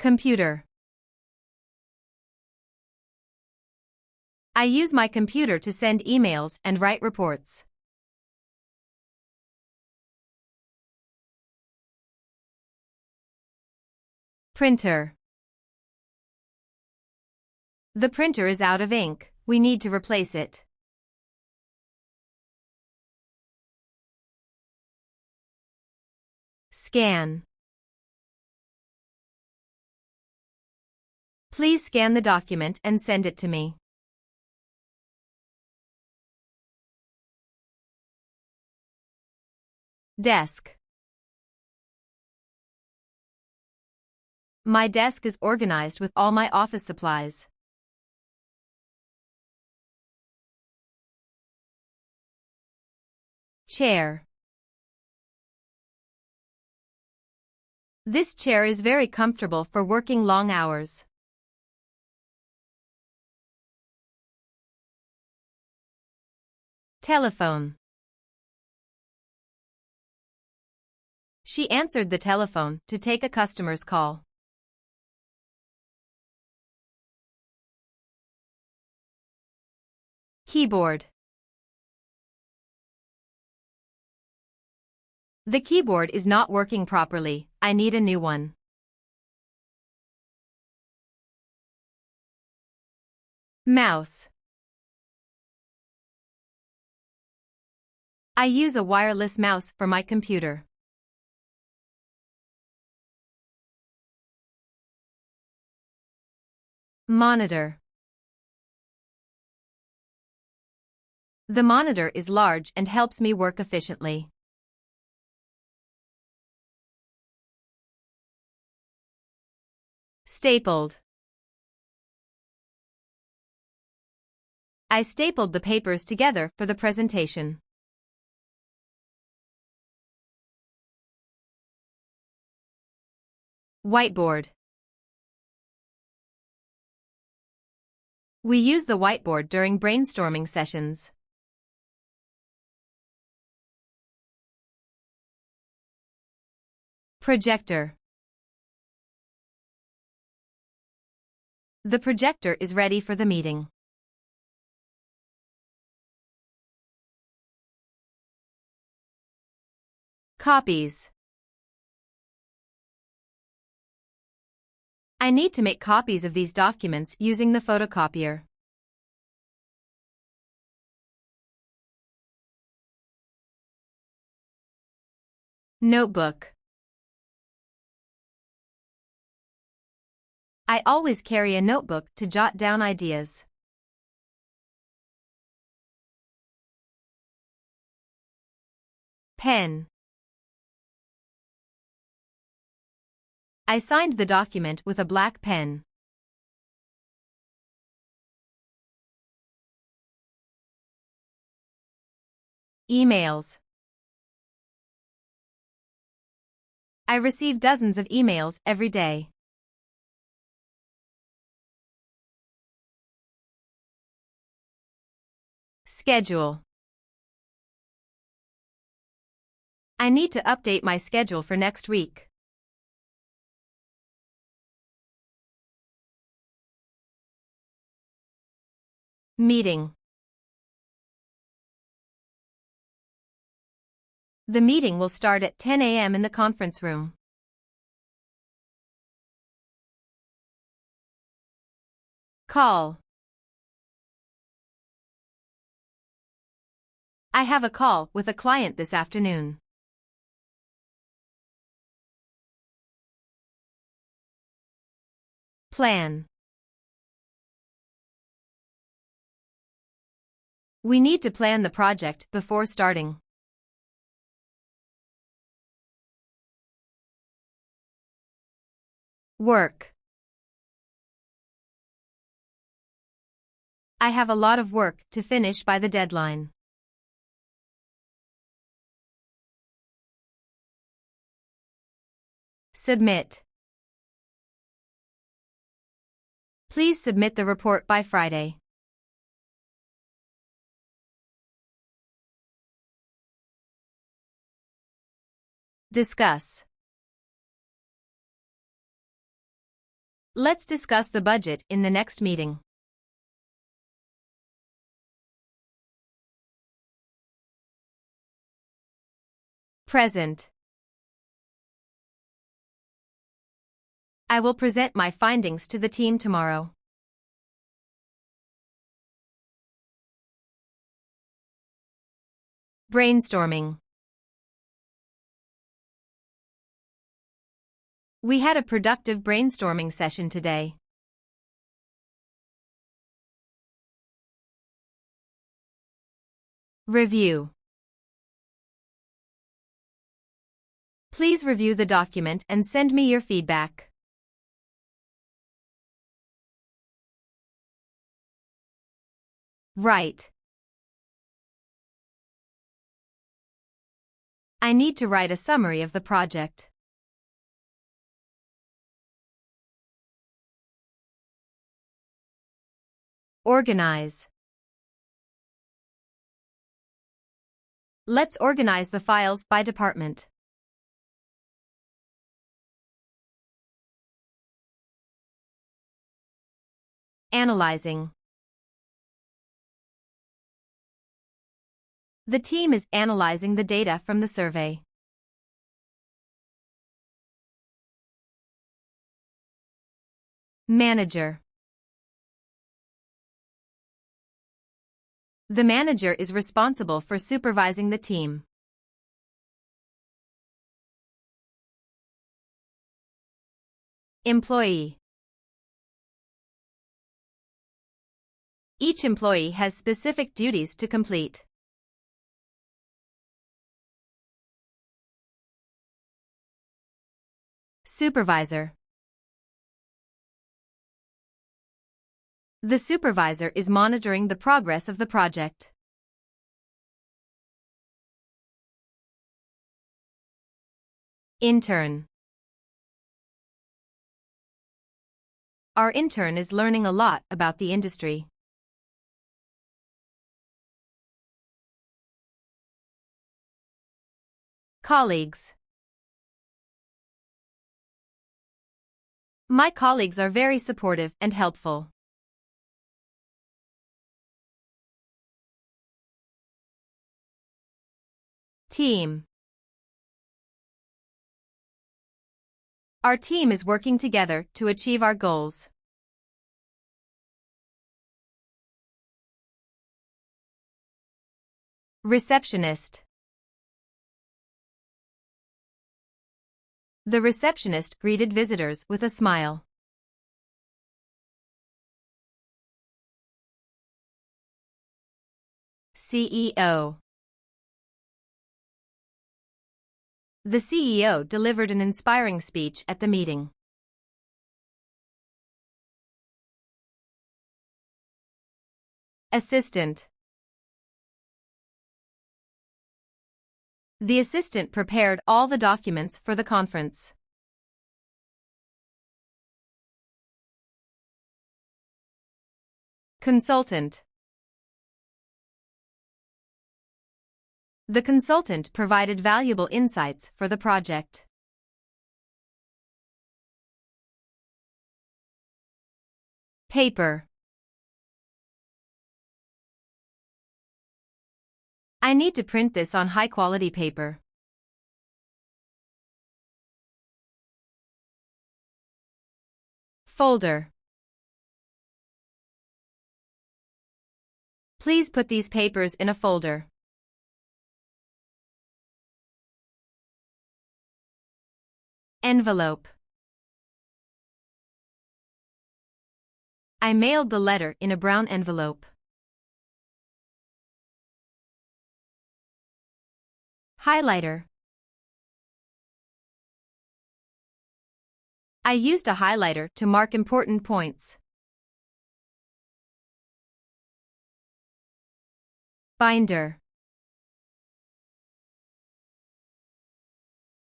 Computer. I use my computer to send emails and write reports. Printer. The printer is out of ink. We need to replace it. Scan. Please scan the document and send it to me. Desk. My desk is organized with all my office supplies. Chair. This chair is very comfortable for working long hours. Telephone. She answered the telephone to take a customer's call. Keyboard. The keyboard is not working properly. I need a new one. Mouse. I use a wireless mouse for my computer. Monitor. The monitor is large and helps me work efficiently. Stapled. I stapled the papers together for the presentation. Whiteboard. We use the whiteboard during brainstorming sessions. Projector. The projector is ready for the meeting. Copies. I need to make copies of these documents using the photocopier. Notebook. I always carry a notebook to jot down ideas. Pen. I signed the document with a black pen. Emails. I receive dozens of emails every day. Schedule. I need to update my schedule for next week. Meeting. The meeting will start at 10 a.m. in the conference room. Call. I have a call with a client this afternoon. Plan. We need to plan the project before starting. Work. I have a lot of work to finish by the deadline. Submit. Please submit the report by Friday. Discuss. Let's discuss the budget in the next meeting. Present. I will present my findings to the team tomorrow. Brainstorming. We had a productive brainstorming session today. Review. Please review the document and send me your feedback. Write. I need to write a summary of the project. Organize. Let's organize the files by department. Analyzing. The team is analyzing the data from the survey. Manager. The manager is responsible for supervising the team. Employee. Each employee has specific duties to complete. Supervisor. The supervisor is monitoring the progress of the project. Intern. Our intern is learning a lot about the industry. Colleagues. My colleagues are very supportive and helpful. Team. Our team is working together to achieve our goals. Receptionist. The receptionist greeted visitors with a smile. CEO. The CEO delivered an inspiring speech at the meeting. Assistant. The assistant prepared all the documents for the conference. Consultant. The consultant provided valuable insights for the project. Paper. I need to print this on high-quality paper. Folder. Please put these papers in a folder. Envelope. I mailed the letter in a brown envelope. Highlighter. I used a highlighter to mark important points. Binder.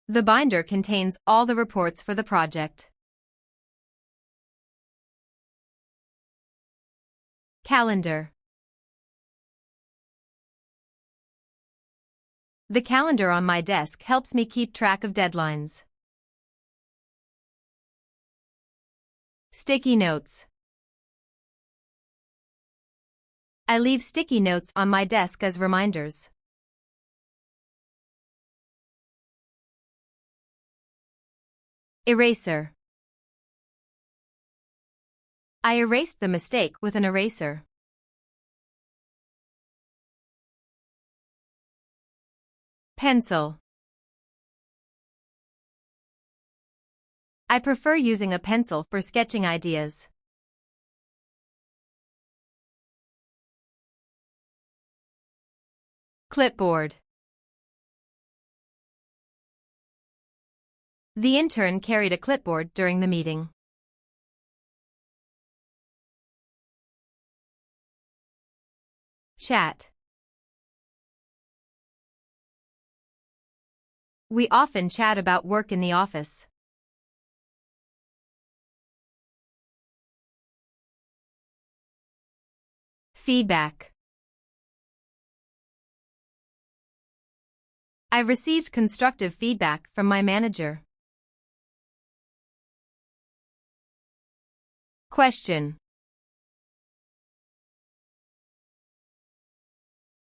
The binder contains all the reports for the project. Calendar. The calendar on my desk helps me keep track of deadlines. Sticky notes. I leave sticky notes on my desk as reminders. Eraser. I erased the mistake with an eraser. Pencil. I prefer using a pencil for sketching ideas. Clipboard. The intern carried a clipboard during the meeting. Chat. We often chat about work in the office. Feedback. I received constructive feedback from my manager. Question.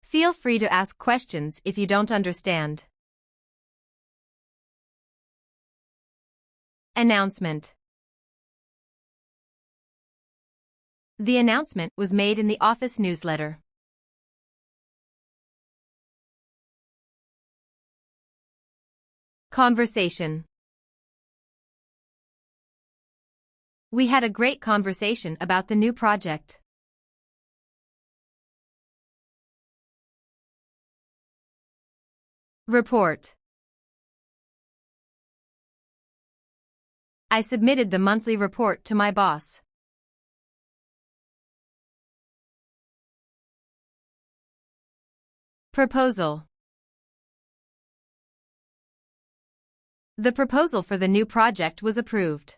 Feel free to ask questions if you don't understand. Announcement. The announcement was made in the office newsletter. Conversation. We had a great conversation about the new project. Report. I submitted the monthly report to my boss. Proposal. The proposal for the new project was approved.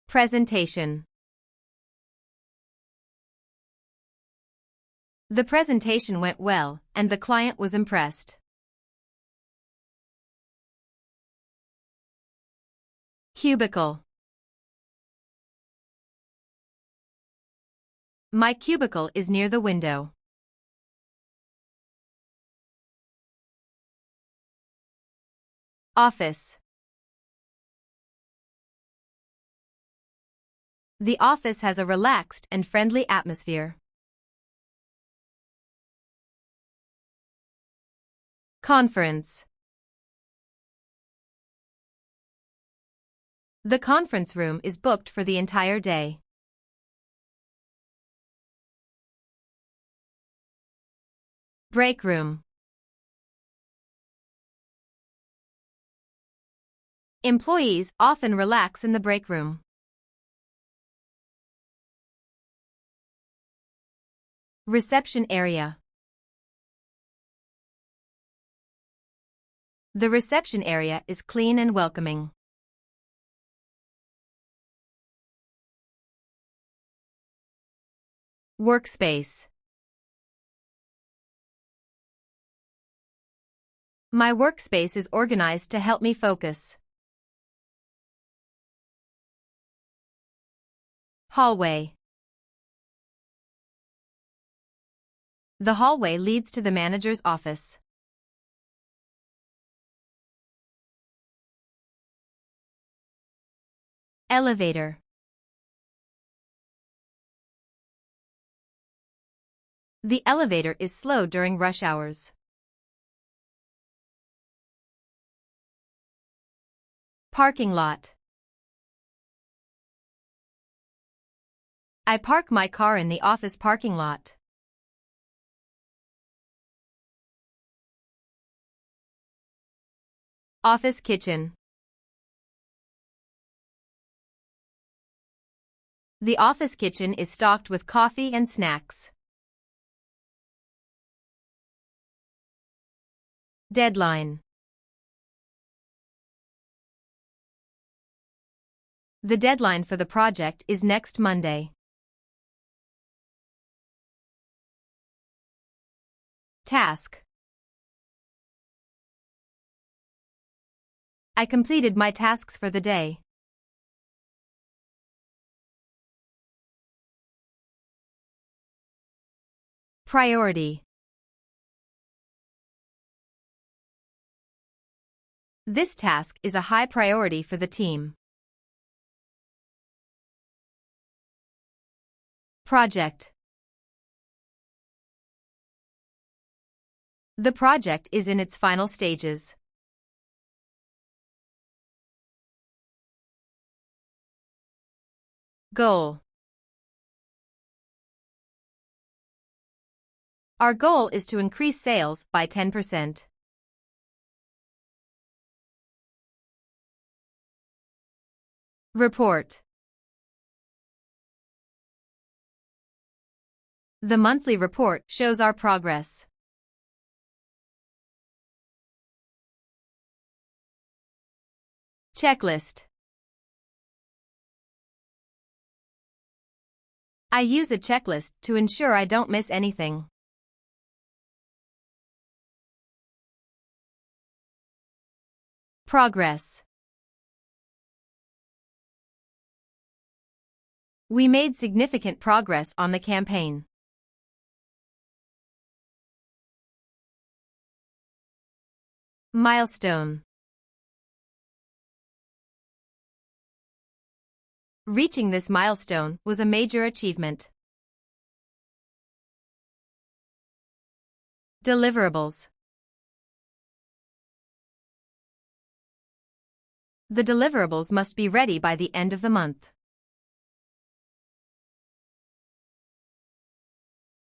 Presentation. The presentation went well, and the client was impressed. Cubicle. My cubicle is near the window. Office. The office has a relaxed and friendly atmosphere. Conference. The conference room is booked for the entire day. Break room. Employees often relax in the break room. Reception area. The reception area is clean and welcoming. Workspace. My workspace is organized to help me focus. Hallway. The hallway leads to the manager's office. Elevator. The elevator is slow during rush hours. Parking lot. I park my car in the office parking lot. Office kitchen. The office kitchen is stocked with coffee and snacks. Deadline. The deadline for the project is next Monday. Task. I completed my tasks for the day. Priority. This task is a high priority for the team. Project. The project is in its final stages. Goal. Our goal is to increase sales by 10%. Report. The monthly report shows our progress. Checklist. I use a checklist to ensure I don't miss anything. Progress. We made significant progress on the campaign. Milestone. Reaching this milestone was a major achievement. Deliverables. The deliverables must be ready by the end of the month.